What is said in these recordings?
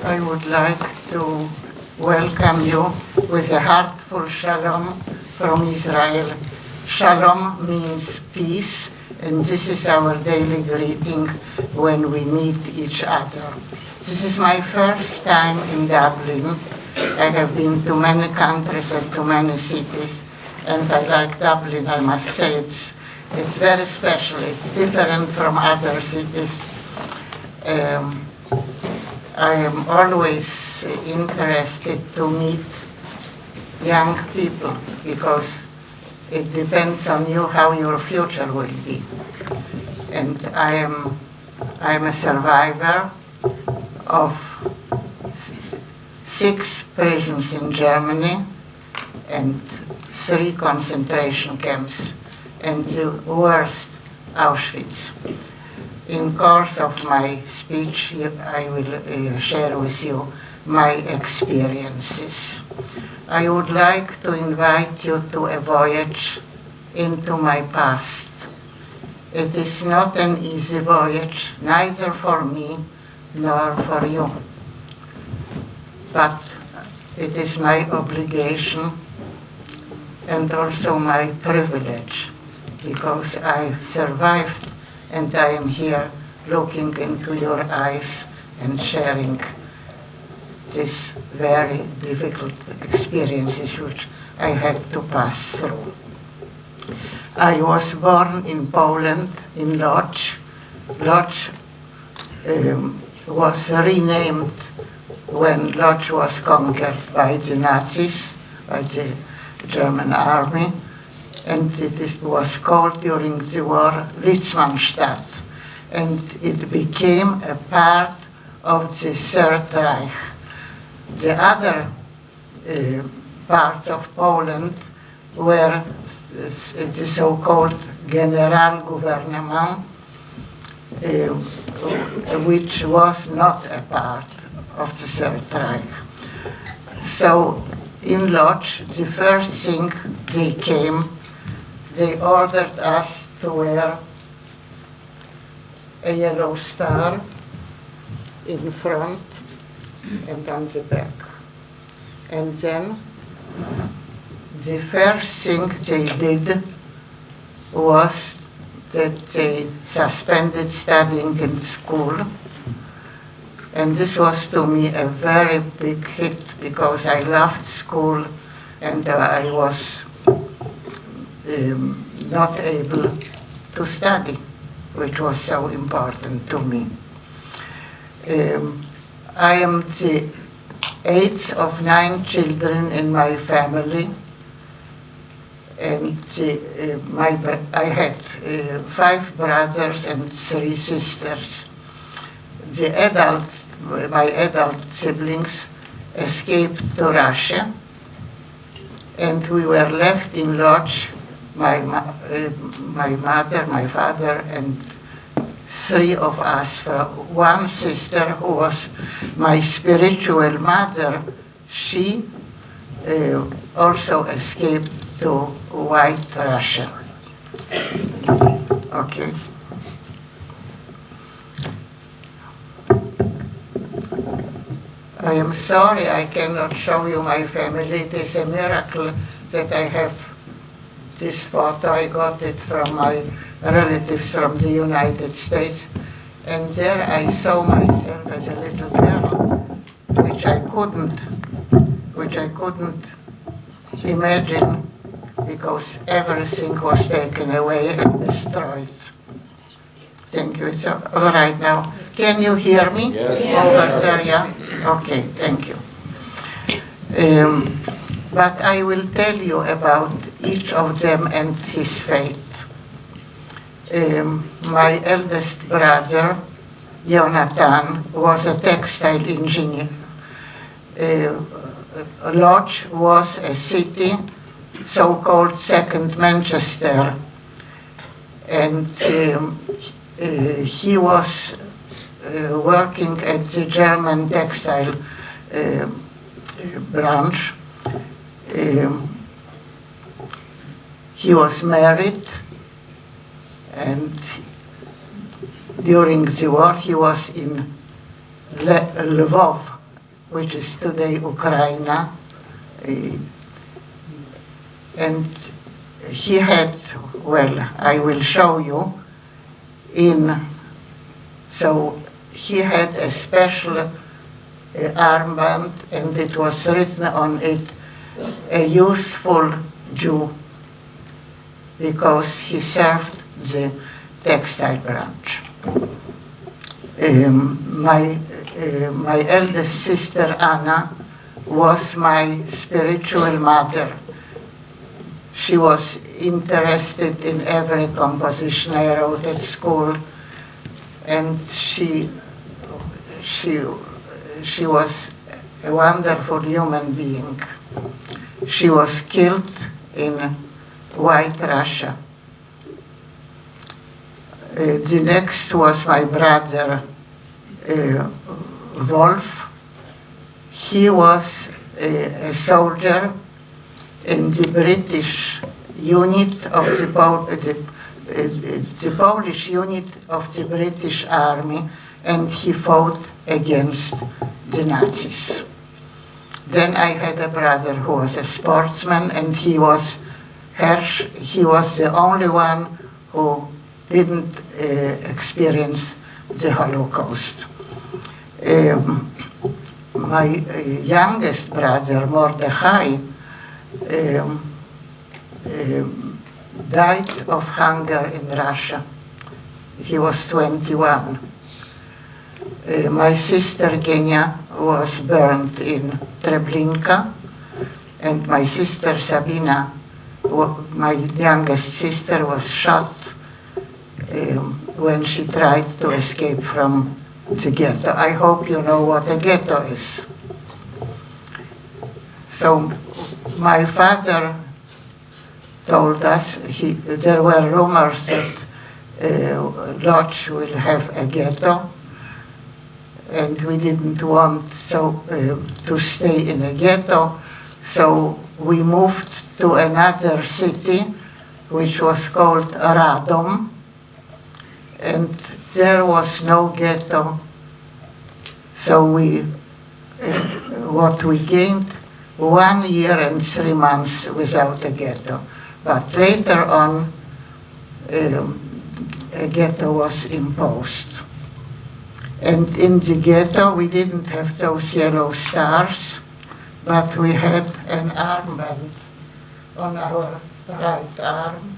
I would like to welcome you with a heartful shalom from Israel. Shalom means peace, and this is our daily greeting when we meet each other. This is my first time in Dublin. I have been to many countries and to many cities, and I like Dublin, I must say. It's very special. It's different from other cities. I am always interested to meet young people because it depends on you how your future will be. And I am a survivor of 6 prisons in Germany and 3 concentration camps and the worst, Auschwitz. In course of my speech, I will share with you my experiences. I would like to invite you to a voyage into my past. It is not an easy voyage, neither for me nor for you. But it is my obligation and also my privilege, because I survived and I am here looking into your eyes and sharing these very difficult experiences which I had to pass through. I was born in Poland, in Lodz. Lodz was renamed when Lodz was conquered by the Nazis, by the German army, and it was called during the war Litzmannstadt, and it became a part of the Third Reich. The other parts of Poland were the so-called Generalgouvernement, which was not a part of the Third Reich. So in Lodz, the first thing they ordered us to wear a yellow star in front and on the back. And then the first thing they did was that they suspended studying in school. And this was to me a very big hit because I loved school and I was not able to study, which was so important to me. I am the 8th of 9 children in my family, and I had 5 brothers and 3 sisters. My adult siblings escaped to Russia, and we were left in Lodz, my mother, my father, and 3 of us. One sister who was my spiritual mother, she also escaped to White Russia. Okay. I am sorry I cannot show you my family. It is a miracle that I have this photo. I got it from my relatives from the United States. And there I saw myself as a little girl, which I couldn't imagine because everything was taken away and destroyed. Thank you. So, all right now. Can you hear me? Yes. Over there, yeah? Okay, thank you. But I will tell you about each of them and his fate. My eldest brother, Jonathan, was a textile engineer. Lodz was a city, so-called Second Manchester, and he was working at the German textile branch. He was married, and during the war he was in Lvov, which is today Ukraine. And he had, well, I will show you, so he had a special armband, and it was written on it, a useful Jew, because he served the textile branch. My eldest sister Anna was my spiritual mother. She was interested in every composition I wrote at school, and she was a wonderful human being. She was killed in White Russia. The next was my brother Wolf. He was a soldier in the British unit of the Polish unit of the British Army, and he fought against the Nazis. Then I had a brother who was a sportsman, and he was Hersch. He was the only one who didn't experience the Holocaust. My youngest brother, Mordechai, died of hunger in Russia. He was 21. My sister Genia was burned in Treblinka, and my sister Sabina, my youngest sister, was shot when she tried to escape from the ghetto. I hope you know what a ghetto is. So my father told us, there were rumors that Lodz will have a ghetto, and we didn't want to stay in a ghetto, so we moved to another city, which was called Radom, and there was no ghetto. So what we gained, 1 year and 3 months without a ghetto. But later on, a ghetto was imposed. And in the ghetto, we didn't have those yellow stars, but we had an armband on our right arm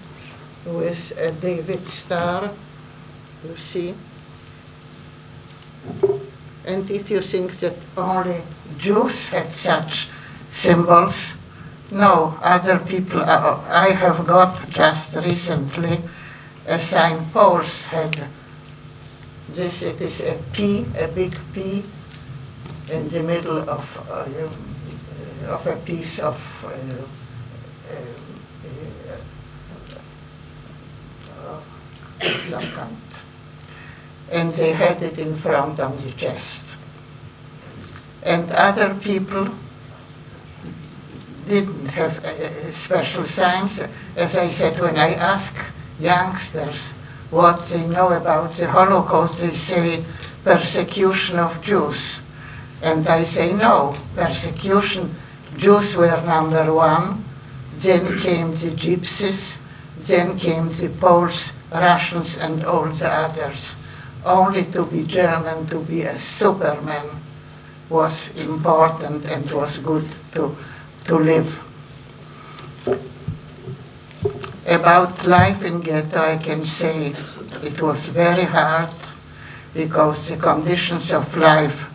with a David star, you see. And if you think that only Jews had such symbols, no, other people, I have got just recently a sign Poles had. This, it is a P, a big P, in the middle of a piece of some kind. And they had it in front of the chest. And other people didn't have special signs. As I said, when I ask youngsters what they know about the Holocaust, they say persecution of Jews. And I say no, persecution, Jews were number one, then came the Gypsies, then came the Poles, Russians, and all the others. Only to be German, to be a Superman, was important and was good to live. About life in ghetto, I can say it was very hard because the conditions of life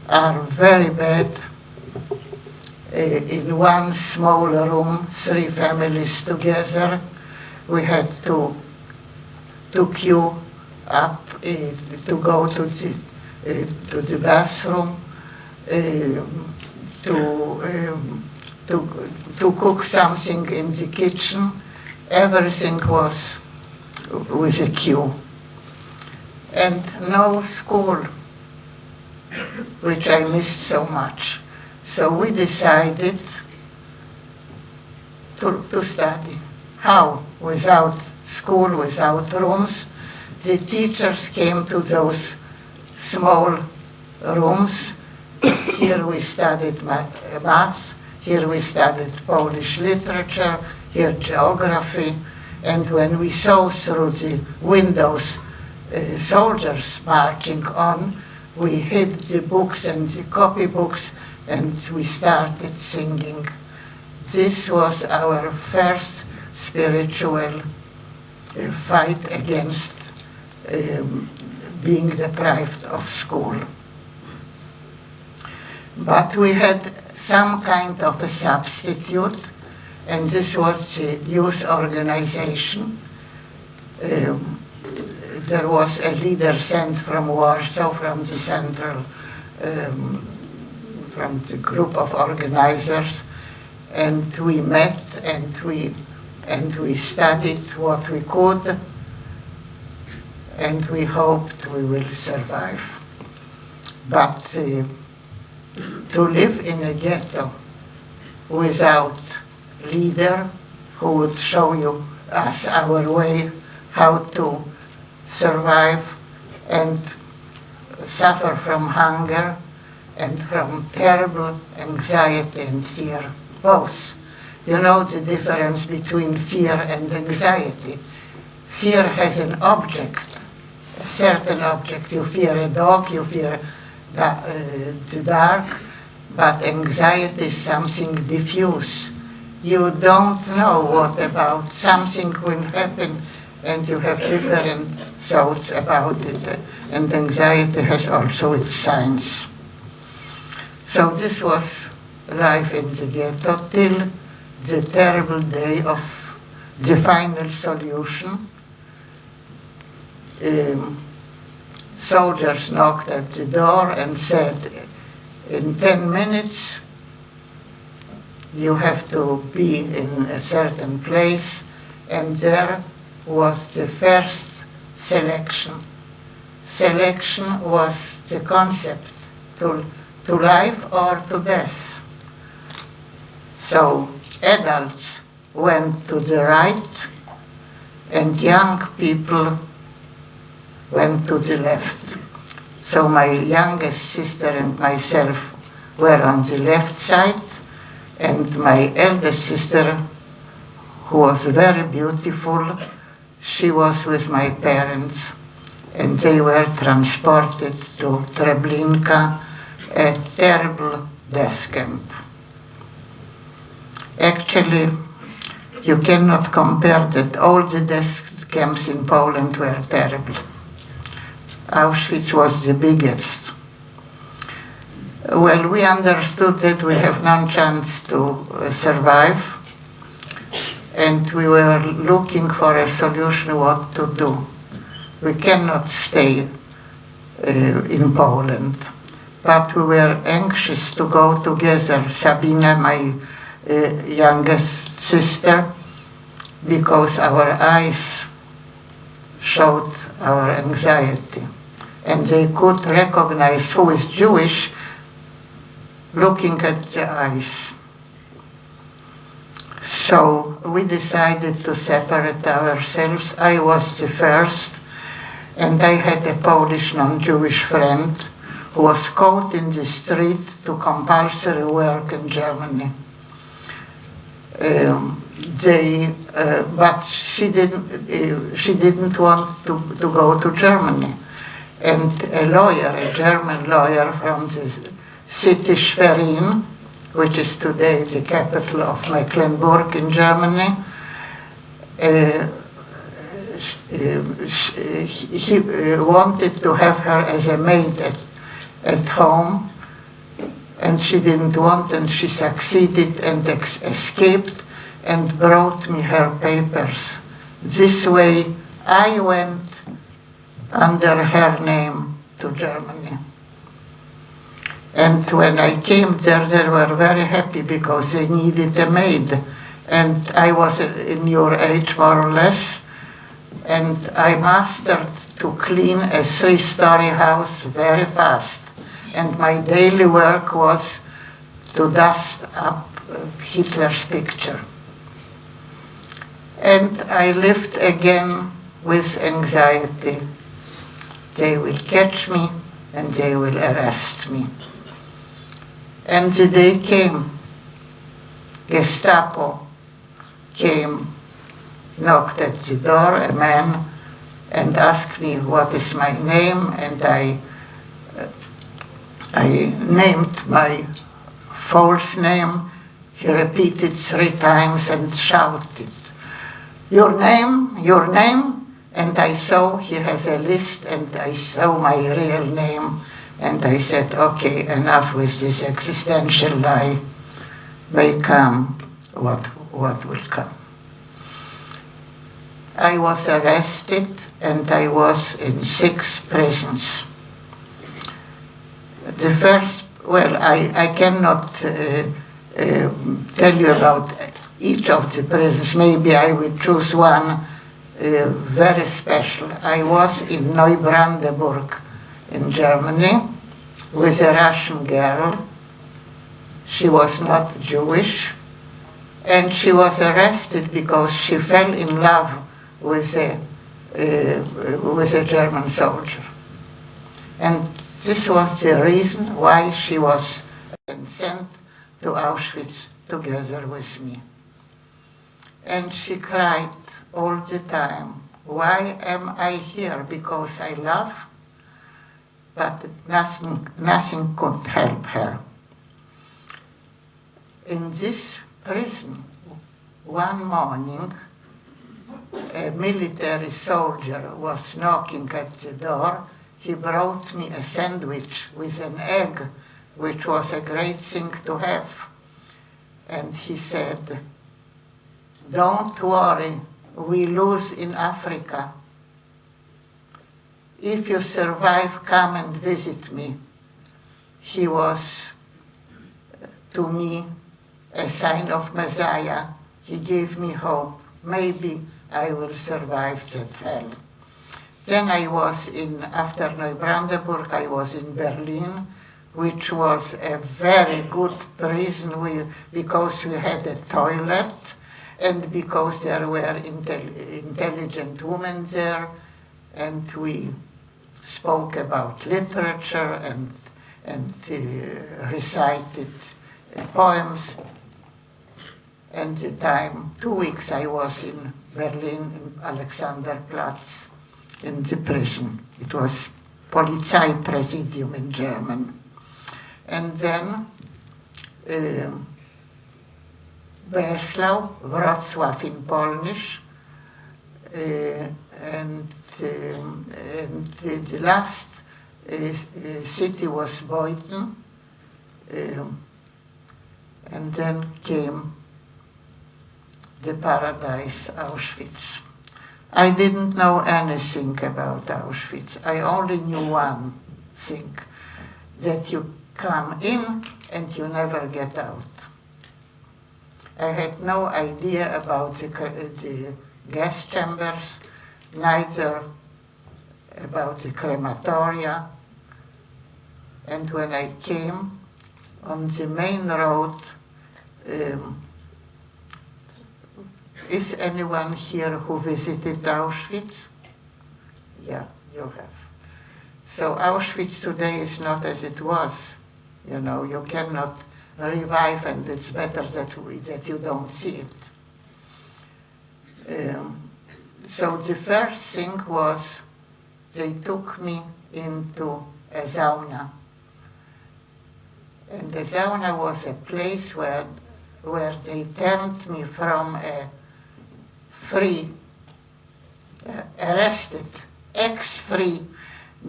are very bad. In one small room, 3 families together, we had to queue up to go to the bathroom, to cook something in the kitchen. Everything was with a queue. And no school, which I missed so much. So we decided to study. How? Without school, without rooms. The teachers came to those small rooms, Here we studied maths, here we studied Polish literature, here geography, and when we saw through the windows soldiers marching on, we hid the books and the copybooks, and we started singing. This was our first spiritual fight against being deprived of school. But we had some kind of a substitute, and this was the youth organization. There was a leader sent from Warsaw, from the central, from the group of organizers, and we met and we studied what we could, and we hoped we will survive. But to live in a ghetto without leader who would show us our way how to survive and suffer from hunger and from terrible anxiety and fear, both. You know the difference between fear and anxiety. Fear has an object, a certain object. You fear a dog, you fear the dark, but anxiety is something diffuse. You don't know what about something will happen, and you have different thoughts about it, and anxiety has also its signs. So this was life in the ghetto till the terrible day of the final solution. Soldiers knocked at the door and said, in 10 minutes you have to be in a certain place, and there was the first selection. Selection was the concept, to life or to death. So adults went to the right and young people went to the left. So my youngest sister and myself were on the left side, and my eldest sister, who was very beautiful, she was with my parents, and they were transported to Treblinka, a terrible death camp. Actually, you cannot compare that. All the death camps in Poland were terrible. Auschwitz was the biggest. Well, we understood that we have no chance to survive, and we were looking for a solution what to do. We cannot stay in Poland, but we were anxious to go together, Sabina, my youngest sister, because our eyes showed our anxiety, and they could recognize who is Jewish looking at the eyes. So we decided to separate ourselves. I was the first, and I had a Polish non-Jewish friend who was caught in the street to compulsory work in Germany. But she didn't want to go to Germany. And a lawyer, a German lawyer from the city Schwerin, which is today the capital of Mecklenburg in Germany, he wanted to have her as a maid at home, and she didn't want, and she succeeded and escaped and brought me her papers. This way I went under her name to Germany. And when I came there, they were very happy because they needed a maid. And I was in your age, more or less, and I mastered to clean a 3-story house very fast. And my daily work was to dust up Hitler's picture. And I lived again with anxiety. They will catch me and they will arrest me. And the day came. Gestapo came, knocked at the door, a man, and asked me what is my name, and I named my false name. He repeated 3 times and shouted, your name, your name? And I saw he has a list, and I saw my real name, and I said, okay, enough with this existential lie. May come what will come. I was arrested, and I was in 6 prisons. The first, well, I cannot tell you about each of the prisons. Maybe I will choose one very special. I was in Neubrandenburg in Germany with a Russian girl. She was not Jewish, and she was arrested because she fell in love with a German soldier. And this was the reason why she was sent to Auschwitz together with me. And she cried all the time, why am I here? Because I love, but nothing could help her. In this prison, one morning, a military soldier was knocking at the door. He brought me a sandwich with an egg, which was a great thing to have. And he said, don't worry, we lose in Africa. If you survive, come and visit me. He was, to me, a sign of Messiah. He gave me hope. Maybe I will survive that hell. Then I was after Neubrandenburg, I was in Berlin, which was a very good prison because we had a toilet and because there were intelligent women there, and we spoke about literature and recited poems. And the time, 2 weeks I was in Berlin, in Alexanderplatz, in the prison. It was Polizeipräsidium in German. And then Breslau, Wrocław in Polish, and the last city was Boyden, and then came the paradise, Auschwitz. I didn't know anything about Auschwitz. I only knew one thing, that you come in and you never get out. I had no idea about the gas chambers, neither about the crematoria. And when I came on the main road, is anyone here who visited Auschwitz? Yeah, you have. So Auschwitz today is not as it was. You know, you cannot revive, and it's better that you don't see it. So the first thing was they took me into a sauna. And the sauna was a place where they turned me from a free, arrested, ex-free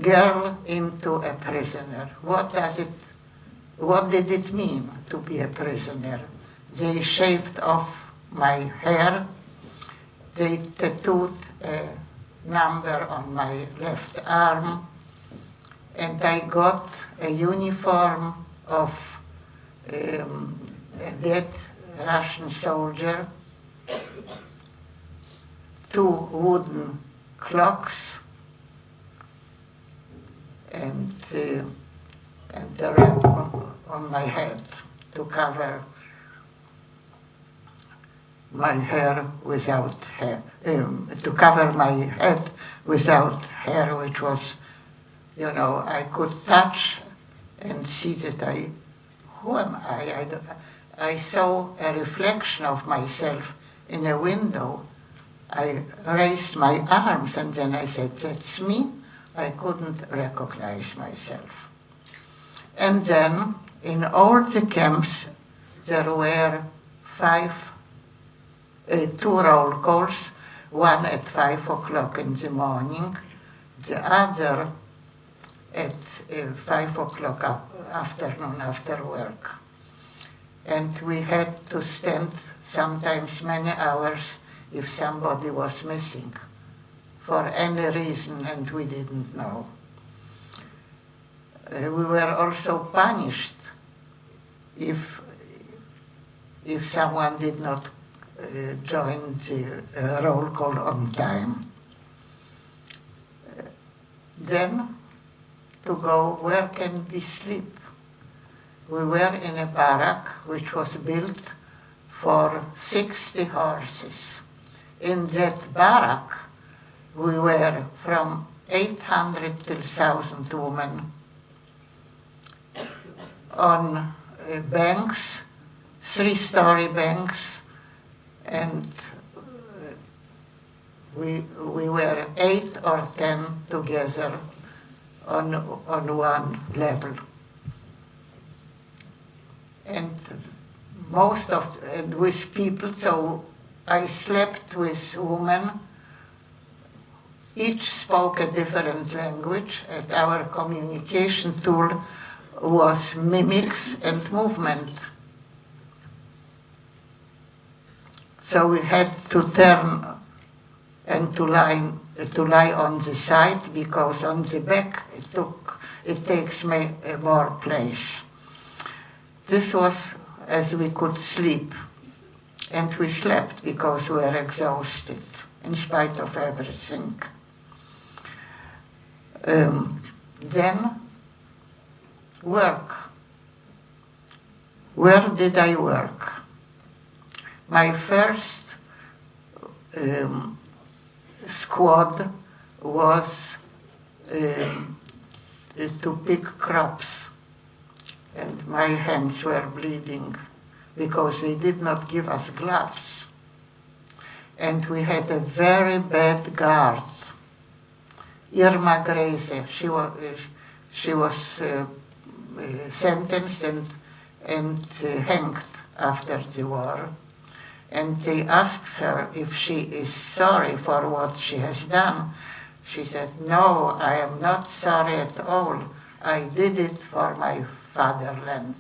girl into a prisoner. What did it mean to be a prisoner? They shaved off my hair. They tattooed a number on my left arm. And I got a uniform of a dead Russian soldier, 2 wooden clocks, and the wrap on my head to cover my hair without hair, to cover my head without hair, which was, you know, I could touch and see that who am I? I saw a reflection of myself in a window. I raised my arms and then I said, that's me. I couldn't recognize myself. And then in all the camps there were two roll calls, one at 5 o'clock in the morning, the other at 5 o'clock afternoon after work. And we had to stand sometimes many hours if somebody was missing for any reason and we didn't know. We were also punished if someone did not join the roll call on time. Then to go, where can we sleep? We were in a barrack which was built for 60 horses. In that barrack, we were from 800 till 1,000 women on banks, 3-story banks, and we were 8 or 10 together on one level. And with people, so I slept with women. Each spoke a different language, and our communication tool was mimics and movement. So we had to turn and to lie on the side, because on the back it takes more place. This was as we could sleep, and we slept because we were exhausted in spite of everything. Then work. Where did I work? My first squad was to pick crops, and my hands were bleeding because they did not give us gloves. And we had a very bad guard, Irma Grace. She was sentenced and hanged after the war. And they asked her if she is sorry for what she has done. She said, no, I am not sorry at all. I did it for my fatherland.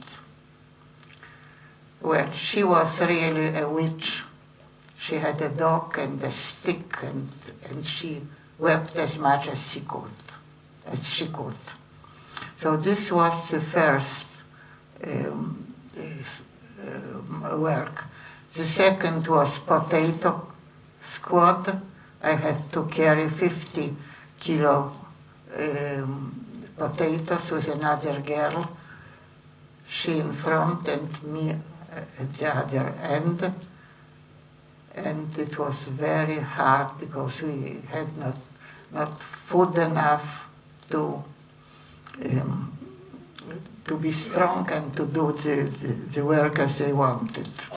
Well, she was really a witch. She had a dog and a stick, and she wept as much as she could. So this was the first work. The second was potato squad. I had to carry 50 kilo potatoes with another girl, she in front and me at the other end. And it was very hard because we had not food enough to be strong and to do the work as they wanted.